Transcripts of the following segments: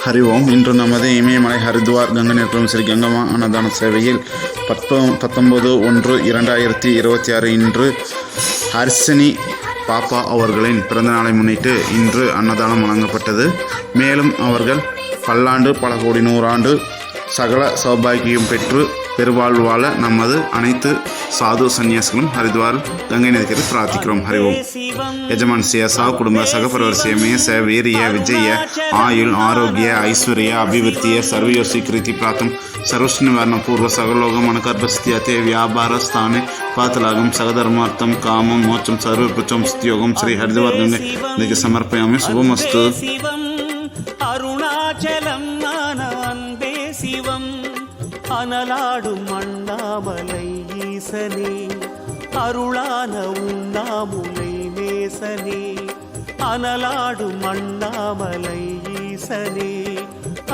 ஹரி ஓம். இன்று நமது இமயமலை ஹரித்வார் கங்கை நிற்கும் ஸ்ரீ கங்கம்மா அன்னதான சேவையில் 19/1/2026 இன்று ஹர்ஷினி பாப்பா அவர்களின் பிறந்தநாளை முன்னிட்டு இன்று அன்னதானம் வழங்கப்பட்டது. மேலும் அவர்கள் பல்லாண்டு பல கோடி நூறாண்டு சகல சௌபாகியம் பெற்று பெருவாழ்வு வாழ நமது அனைத்து சாது சன்னியாசிகளும் ஹரித்வார் கங்கை நதிக்கு பிரார்த்திக்கிறோம். ஹரி ஓம். ಯಜಮಾನ್ ಸಿಯ ಸಹ ಕುಟುಂಬ ಸಹಪರಿವರ್ಷೆಯ ಸ ವೀರ್ಯ ವಿಜಯ ಆಯುಳ್ ಆರೋಗ್ಯ ಐಶ್ವರ್ಯ ಅಭಿವೃದ್ಧಿಯ ಸರ್ವಯೋ ಸ್ವೀಕೃತಿ ಪ್ರಾತಂ ಸರ್ವಶ್ರೀ ನಿವಾರಣ ಪೂರ್ವ ಸಗಲೋಗ ಮನಕರ್ಪಸ್ಥ್ಯತೆ ವ್ಯಾಪಾರ ಸ್ಥಾನೆ ಪಾತಲಾಗಂ ಸಗಧರ್ಮಾರ್ಥಂ ಕಾಮಂ ಮೋಕ್ಷಂ ಸರ್ವಪುಚ್ಚಂ ಸ್ತಯೋಗಂ ಶ್ರೀ ಹರಿದ್ವಾರ್ ಗಂಗೆ ನದಿಗೆ ಸಮರ್ಪಯಾಮಿ. ಶುಭಮಸ್ತು. அருணாச்சலம் அன்பே சிவம் அனலாடும் அண்ணாமலை ஈசனே அருளான உண்ணாமுலை நேசனே அனலாடும் அண்ணாமலை ஈசனே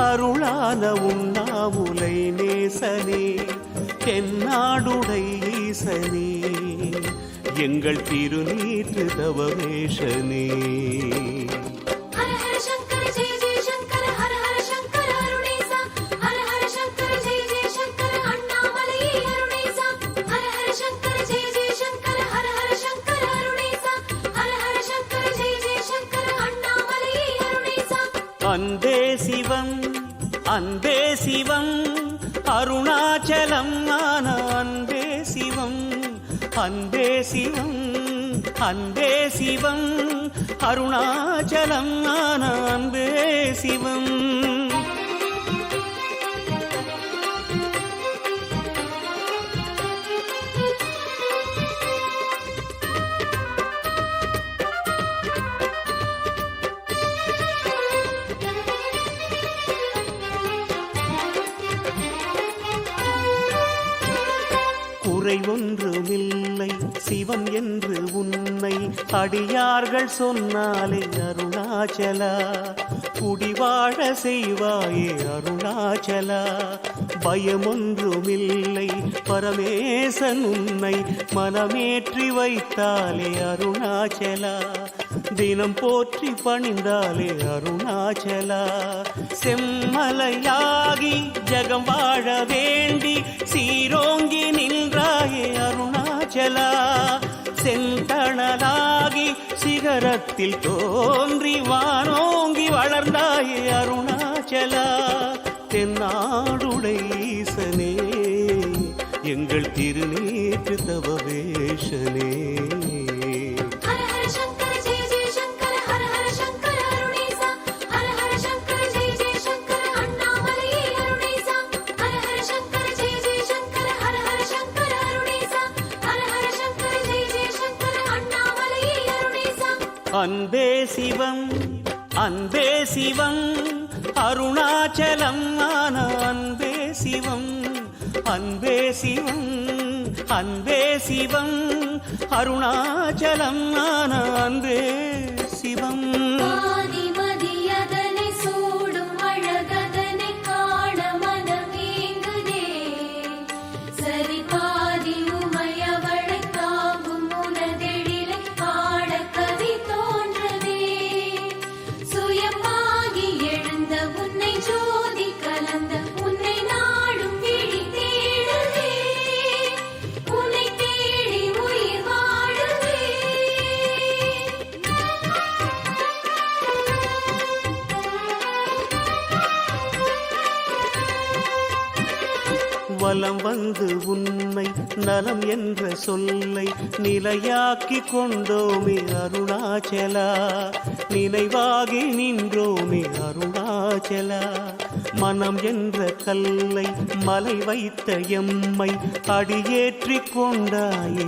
அருளான உண்ணாமுலை நேசனே தென்னாடுடை ஈசனே எங்கள் திருநீற்று தவவேஷனே. அன்பே சிவம் அன்பே சிவம் அருணாச்சலம் அன்பே சிவம் அன்பே சிவம் அன்பே சிவம் அருணாச்சலம் அன்பே சிவம். குறை ஒன்றுமில்லை சிவம் என்று உன்னை அடியார்கள் சொன்னாலே அருணாச்சலா குடிவாழ செய்வாயே அருணாச்சலா. பயமொன்றுமில்லை பரமேசன் உன்னை மனமேற்றி வைத்தாலே அருணாச்சலா தினம் போற்றி பணிந்தாலே அருணாச்சலா. செம்மலையாகி ஜகம் வாழ வேண்டி சீரோங்கி நின்றாயே அருணாச்சலா செந்தணலாகி சிகரத்தில் தோன்றி வானோங்கி வளர்ந்தாயே அருணாச்சலா. தென்னாடுடை ஈசனே எங்கள் திருநீற்று தவவேஷனே. அன்பே சிவம் அன்பே சிவம் அருணாச்சலம் அன்பே சிவம் அன்பே சிவம் அன்பே சிவம் அருணாச்சலம் அன்பே சிவம். வலம் வந்து உன்னை நலம் என்ற சொல்லை நிலையாக்கி கொண்டோமே அருணாச்சலா நினைவாகி நின்றோமே அருணாச்சலா. மனம் என்ற கல்லை மலை வைத்த எம்மை அடியேற்றி கொண்டாயே